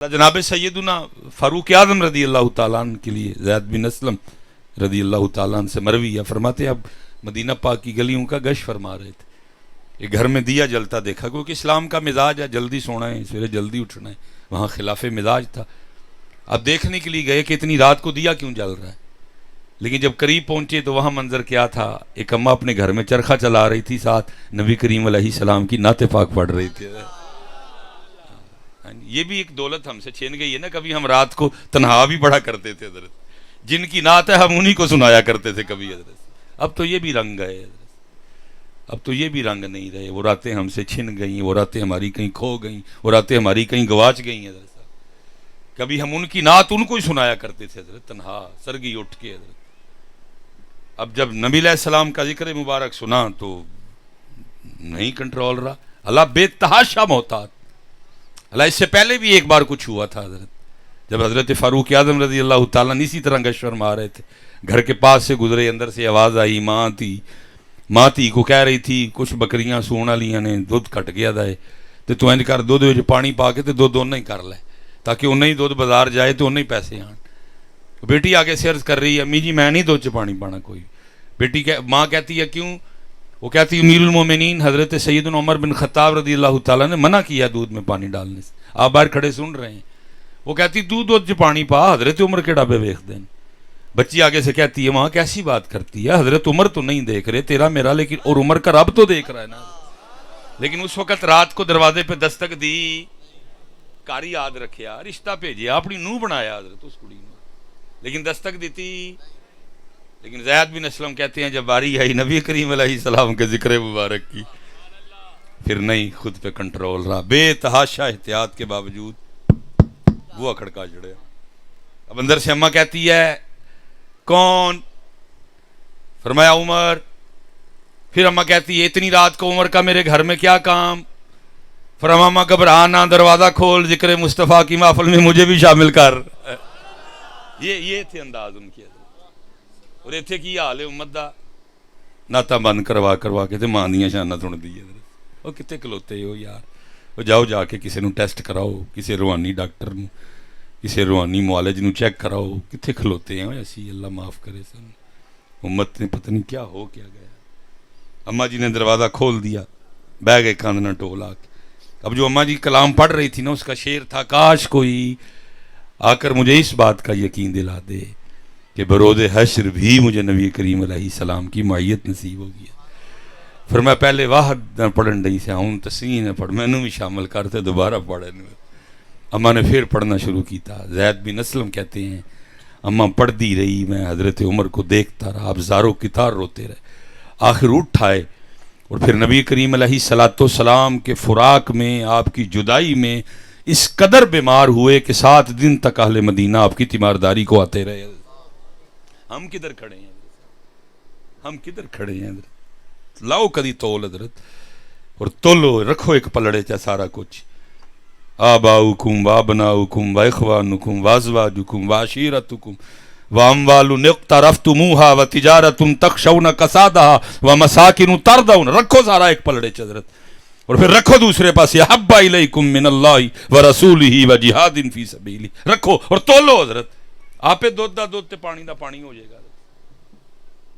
جناب سیدنا فاروق اعظم رضی اللہ تعالیٰ عنہ کے لیے زید بن اسلم رضی اللہ تعالیٰ عنہ سے مروی ہے، فرماتے ہیں اب مدینہ پاک کی گلیوں کا گشت فرما رہے تھے، ایک گھر میں دیا جلتا دیکھا، کیونکہ اسلام کا مزاج ہے جلدی سونا ہے، سویرے جلدی اٹھنا ہے، وہاں خلاف مزاج تھا۔ اب دیکھنے کے لیے گئے کہ اتنی رات کو دیا کیوں جل رہا ہے، لیکن جب قریب پہنچے تو وہاں منظر کیا تھا، ایک اماں اپنے گھر میں چرخہ چلا رہی تھی، ساتھ نبی کریم علیہ السلام کی نعت پاک پڑھ رہی تھی۔ یہ بھی ایک دولت ہم سے چھین گئی ہے نا، کبھی ہم رات کو تنہا بھی پڑھا کرتے تھے حضرت، جن کی نعت ہے ہم انہی کو سنایا کرتے تھے کبھی حضرت۔ اب تو یہ بھی رنگ گئے حضرت، اب تو یہ بھی رنگ نہیں رہے، وہ راتیں ہم سے چھن گئیں، وہ راتیں ہماری کہیں کھو گئیں، وہ راتیں ہماری کہیں گواچ گئیں حضرت صاحب۔ کبھی ہم ان کی نعت ان کو ہی سنایا کرتے تھے حضرت، تنہا سرگی اٹھ کے حضرت۔ اب جب نبی علیہ السلام کا ذکر مبارک سنا تو نہیں کنٹرول رہا۔ اللہ بے تحاشا محتاط، اللہ اس سے پہلے بھی ایک بار کچھ ہوا تھا حضرت، جب حضرت فاروق اعظم رضی اللہ تعالیٰ نے اسی طرح گشت فرما رہے تھے، گھر کے پاس سے گزرے، اندر سے آواز آئی، ماں تھی کو کہہ رہی تھی کچھ بکریاں سون والیاں نے دودھ کٹ گیا دے تو انج کر دودھ وچ پانی پا کے دودھ انہیں ہی کر لے، تاکہ انہیں ہی دودھ بازار جائے تو انہیں ہی پیسے آن۔ بیٹی آگے سے عرض کر رہی ہے، امی جی میں نہیں دودھ چ پانی پانا کوئی۔ بیٹی ماں کہتی ہے کیوں؟ وہ کہتی ہے امیر المومنین حضرت سیدنا عمر بن خطاب رضی اللہ تعالیٰ نے منع کیا دودھ میں پانی ڈالنے سے، آپ باہر کھڑے سن رہے ہیں۔ وہ کہتی دودھ چ پانی پا، حضرت عمر کے ڈابے ویکھ دین۔ بچی آگے سے کہتی ہے ماں کیسی بات کرتی ہے، حضرت عمر تو نہیں دیکھ رہے تیرا میرا، لیکن اور عمر کا رب تو دیکھ رہا ہے نا۔ لیکن اس وقت رات کو دروازے پہ دستک دی، کاری یاد رکھیا، رشتہ بھیجیا، اپنی نوح بنایا حضرت اس کڑی نے، لیکن دستک دیتی۔ لیکن زید بن اسلم کہتے ہیں جب باری آئی نبی کریم علیہ السلام کے ذکر مبارک کی، پھر نہیں خود پہ کنٹرول رہا، بے تحاشا احتیاط کے باوجود بوا کھڑکا جڑے۔ اب اندر سے اماں کہتی ہے کون؟ فرمایا عمر۔ پھر اماں کہتی ہے اتنی رات کو عمر کا میرے گھر میں کیا کام؟ فرمایا اماں گھبرانا، دروازہ کھول، ذکر مصطفیٰ کی محفل میں مجھے بھی شامل کر۔ یہ تھے انداز ان کی، اور ایتھے کی حال ہے امت دا، ناتا بند کروا کے تے ماں دیاں شاناں سن دی۔ وہ کتے کھلوتے ہو یار، وہ جاؤ جا کے کسی نو ٹیسٹ کراؤ، کسی روحانی ڈاکٹر نو، کسی روحانی معالج نو چیک کراؤ، کتے کھلوتے ہیں ایسی، اللہ معاف کرے سن۔ امت نے پتہ نہیں کیا ہو کیا گیا۔ اماں جی نے دروازہ کھول دیا، بہ گئے کاندنا ٹول آ کے۔ اب جو اماں جی کلام پڑھ رہی تھی نا، اس کا شعر تھا کاش کوئی آ کر مجھے اس بات کا یقین دلا دے کہ بروز حشر بھی مجھے نبی کریم علیہ السلام کی معیت نصیب ہوگی۔ فرمایا پہلے واحد نہ پڑھن ڈئی سے ہوں تسنین نہ پڑھ، میں نے بھی شامل کرتے دوبارہ پڑھے۔ اماں نے پھر پڑھنا شروع کیتا۔ زید بن اسلم کہتے ہیں اماں پڑھ دی رہی، میں حضرت عمر کو دیکھتا رہا، آپ زاروں کی تار روتے رہے، آخر اٹھ آئے اور پھر نبی کریم علیہ السلام کے فراق میں، آپ کی جدائی میں اس قدر بیمار ہوئے کہ 7 دن تک اہل مدینہ آپ کی تیمارداری کو آتے رہے۔ ہم کدھر کھڑے ہیں؟ ہم کدھر کھڑے ہیں حضرت؟ لاؤ کدی تول حضرت، اور تولو رکھو ایک پلڑے چا سارا کچھ، آباؤکم وابناؤکم واخوانکم وازواجکم وعشیرتکم واموال اقترفتموها وتجارت تخشون کسادها ومساکن ترضون، رکھو سارا ایک پلڑے چا حضرت، اور پھر رکھو دوسرے پاس احب الیکم من اللہ ورسولہ وجہاد فی سبیلہ، رکھو اور تولو حضرت، آپ دودھ دا دودھ تے پانی دا پانی ہو جائے گا۔